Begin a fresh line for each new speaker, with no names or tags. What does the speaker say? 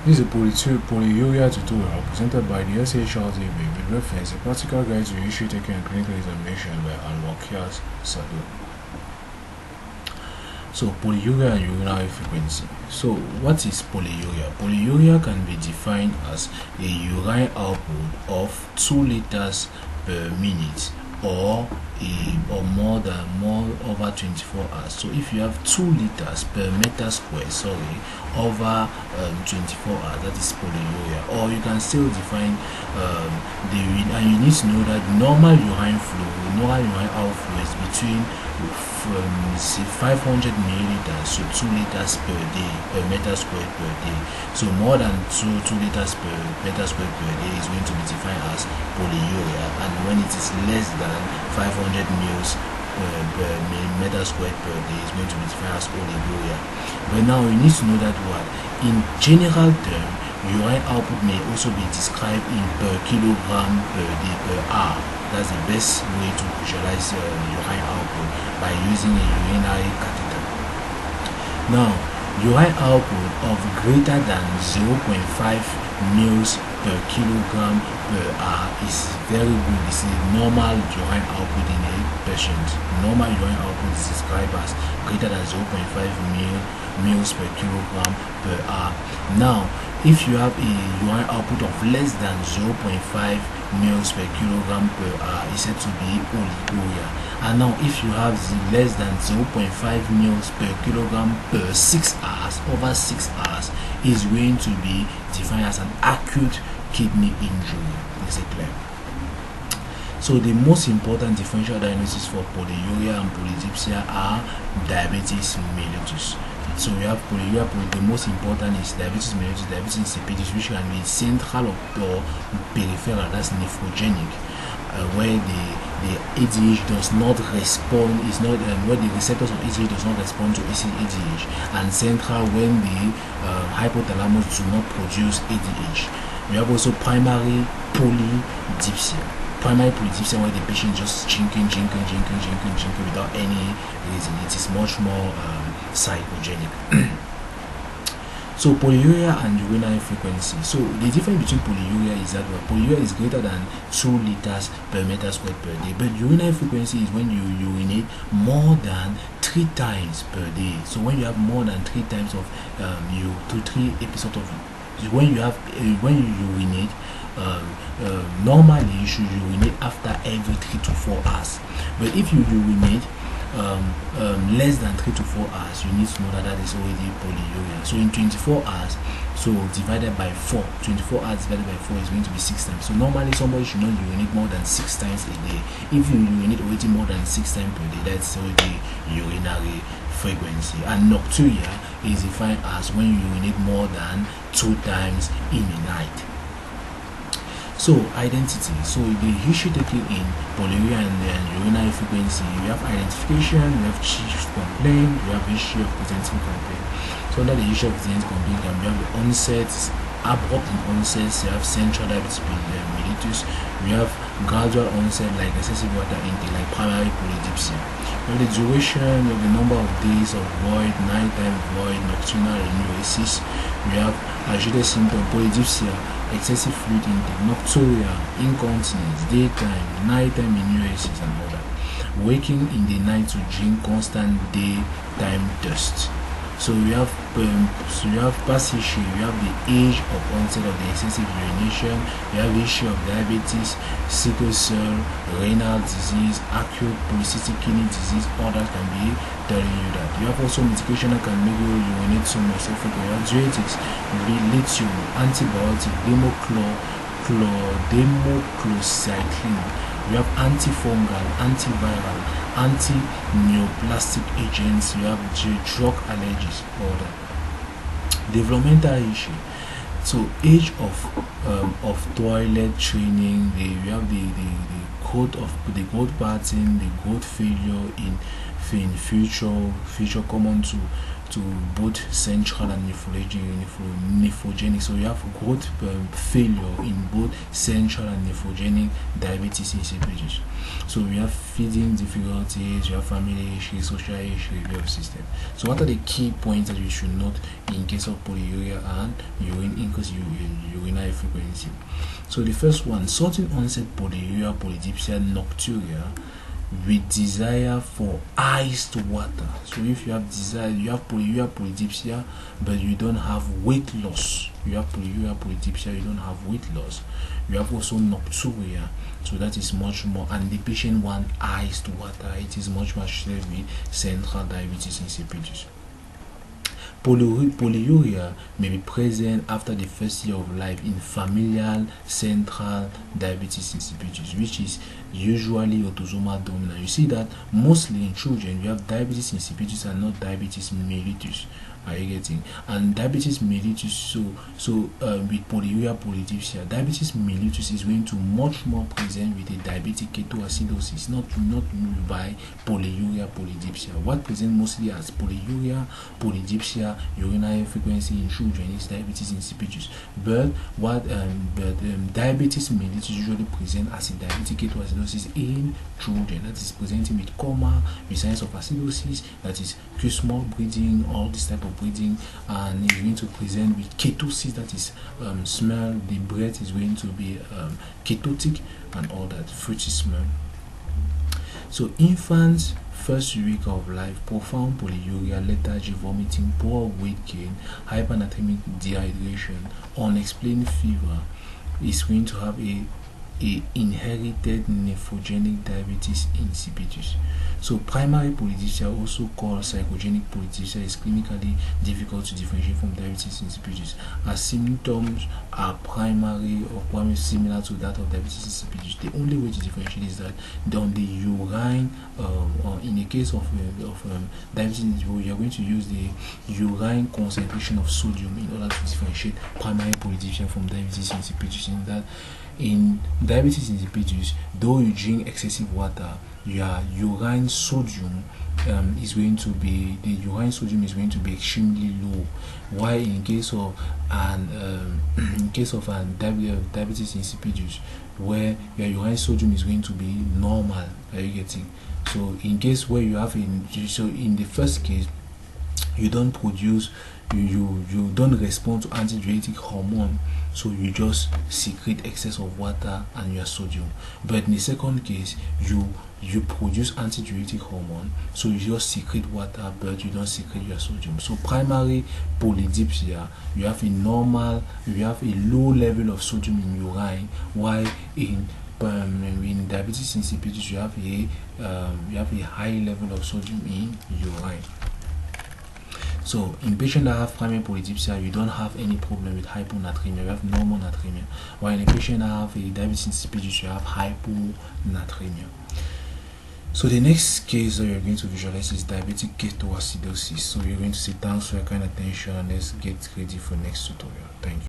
This is a polyuria tutorial presented by the SchrDbb with reference a practical guide to issue taking and clinical examination by Anwar Qais Saadoon. So polyuria and urinary frequency. So what is polyuria? Polyuria can be defined as a urine output of 2 liters per minute or more over 24 hours. So if you have 2 liters per meter square over 24 hours, that is polyuria. Or you can still define and you need to know that normal urine outflow is between 500 milliliters to 2 liters per day per meter square per day. So more than 2 liters per meter square per day is going to be defined as polyuria, and when it is less than 500 mils per meter square per day is going to be defined as polyuria. But now you need to know that in general term, urine output may also be described in per kilogram per day per hour. That's the best way to visualize urine output by using a urinary catheter. Now, urine output of greater than 0.5 mils per kilogram per hour is very good. This is normal urine output in a patient. Normal urine output is described as greater than 0.5 mils per kilogram per hour. Now, if you have a urine output of less than 0.5 mils per kilogram per hour, is said to be polyuria. And now if you have less than 0.5 mils per kilogram per 6 hours, over 6 hours, is going to be defined as an acute kidney injury. Is it clear? So the most important differential diagnosis for polyuria and polygypsia are diabetes mellitus. So we have polyuria, the most important is diabetes mellitus. Diabetes insipidus, which can be central or peripheral, that's nephrogenic, where the ADH does not respond, where the receptors of ADH does not respond to ADH, and central when the hypothalamus do not produce ADH. We have also primary polygypsia. Primary polygypsia, where the patient just drinking without any reason. It is much more psychogenic. So polyuria and urinary frequency. So the difference between polyuria is that polyuria is greater than 2 liters per meter squared per day, but urinary frequency is when you urinate more than 3 times per day. So when you have more than 3 times of 3 episodes of when you urinate, normally you should urinate after every 3 to 4 hours. But if you urinate less than 3 to 4 hours, you need to know that is already polyuria. So in 24 hours, so divided by 4, 24 hours divided by 4 is going to be 6 times. So normally somebody should not urinate more than 6 times a day. If you urinate already more than 6 times per day, that's already urinary frequency. And nocturia is defined as when you urinate more than 2 times in a night. So identity. So the issue taken in polyuria and urinary frequency, we have identification, we have chief complaint, we have issue of presenting complaint. So under the issue of presenting complaint, we have the onset, abrupt in onset, we have central diabetes mellitus, we have gradual onset like excessive water intake, like primary polygypsia. We have the duration, we have the number of days of void, nighttime void, nocturnal enuresis. We have agitated symptom, polygypsia, excessive fluid intake, nocturia, incontinence, daytime, nighttime enuresis, and all that. Waking in the night to drink constant daytime dust. So we have past history, we have the age of onset of the excessive urination, we have the issue of diabetes, sickle cell, renal disease, acute polycystic kidney disease. All that can be telling you that. You have also medication that can make you urinate so much. So for diuretics, lithium, antibiotic, democlocycline. We have antifungal, antiviral, anti-neoplastic agents. We have drug allergies, all that. Developmental issue. So age of toilet training. We have the growth pattern, the growth failure in future common to to both central and nephrogenic. So you have growth failure in both central and nephrogenic diabetes insipidus. So we have feeding difficulties, you have family issues, social issues, nerve system. So what are the key points that you should note in case of polyuria and increased urinary frequency? So the first one, sudden onset polyuria, polydipsia, nocturia with desire for iced water. So if you have desire, you have polyuria, polydipsia, but you don't have weight loss. You have polyuria, polydipsia, you don't have weight loss. You have also nocturia, so that is much more, and the patient wants iced water. It is much shared with central diabetes insipidus. Polyuria may be present after the first year of life in familial central diabetes insipidus, which is usually autosomal dominant. You see that mostly in children you have diabetes insipidus and not diabetes mellitus. Are you getting? And diabetes mellitus, with polyuria, polydipsia, diabetes mellitus is going to much more present with a diabetic ketoacidosis, not by polyuria, polydipsia. What present mostly as polyuria, polydipsia, urinary frequency in children is diabetes insipidus. But diabetes mellitus usually present as a diabetic ketoacidosis in children. That is presenting with coma, with signs of acidosis, that is small breathing, all this type of breathing, and is going to present with ketosis, that is smell, the breath is going to be ketotic and all that, fruity smell. So infants first week of life, profound polyuria, lethargy, vomiting, poor weight gain, hypernatremic dehydration, unexplained fever, is going to have a inherited nephrogenic diabetes insipidus. So primary polydipsia, also called psychogenic polydipsia, is clinically difficult to differentiate from diabetes insipidus, as symptoms are primary similar to that of diabetes insipidus. The only way to differentiate is that on the urine, or in the case of diabetes insipidus, you are going to use the urine concentration of sodium in order to differentiate primary polydipsia from diabetes insipidus. In that, in diabetes insipidus, though you drink excessive water, your urine sodium is going to be extremely low. While in case of diabetes insipidus, where your urine sodium is going to be normal. Are you getting? So in case where you have in the first case, you don't produce, you don't respond to antidiuretic hormone, so you just secrete excess of water and your sodium. But in the second case, you produce antidiuretic hormone, so you just secrete water, but you don't secrete your sodium. So primary polydipsia, you have a low level of sodium in urine, while in diabetes insipidus you have a high level of sodium in urine. So in patients that have primary polydipsia, you don't have any problem with hyponatremia, you have normal natremia. While in a patient that have a diabetes insipidus, you have hyponatremia. So the next case that you're going to visualize is diabetic ketoacidosis. So you're going to sit down, so your kind of attention, and let's get ready for next tutorial. Thank you.